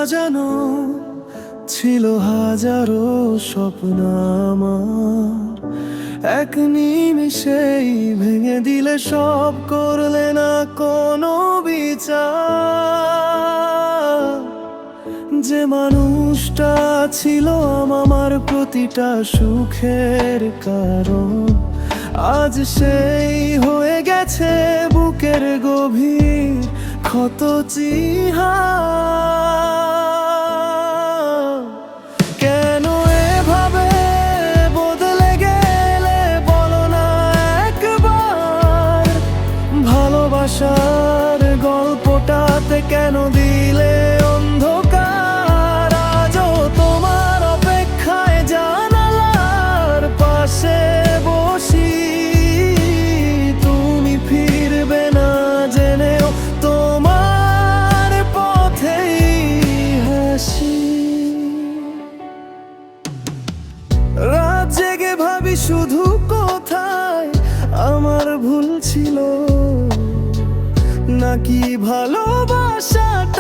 সাজানো ছিল হাজারো স্বপ্ন আমার, এক নিমিষেই ভেঙে দিলে সব, করলে না কোনো বিচার। যে মানুষটা ছিল আমার প্রতিটা সুখের কারণ, আজ সেই হয়ে গেছে বুকের গভীর ক্ষত চিহ্ন। কেন এভাবে বদলে গেলে বলো না একবার, ভালোবাসার গল্পটাতে কেন দিলে অন্ধকার? আজও তোমার অপেক্ষায় জানালার পাশে বসি, তুমি ফিরবে না জেনেও তোমার পথেই হাসি। রাত জেগে ভাবি শুধু কোথায় আমার ভুল ছিল, নাকি ভালোবাসাটাই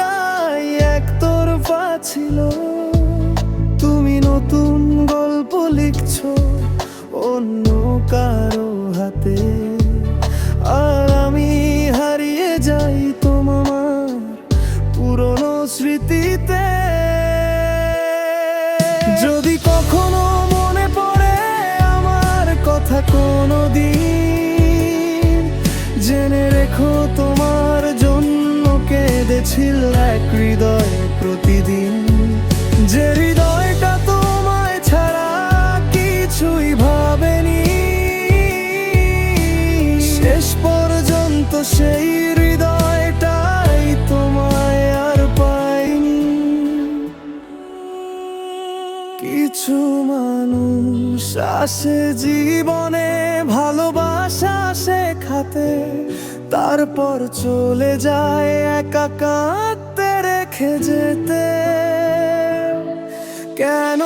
একতরফা ছিল? তুমি নতুন গল্প লিখছো অন্য কারো হাতে, আর আমি হারিয়ে যাই তোমার পুরনো স্মৃতিতে। যদি কখনো মনে পড়ে আমার কথা কোনো দিন, জেনে রেখো তোমার জন্য কেঁদেছিল এক হৃদয় প্রতিদিন। যে হৃদয়টা তোমায় ছাড়া কিছুই ভাবেনি, শেষ পর্যন্ত সেই হৃদয়টাই তোমায় আর পাইনি। কিছু মানুষ আসে জীবনে ভালোবাসা শেখাতে, তারপর চলে যায় একা কাঁদতে রেখে যেতে। কেন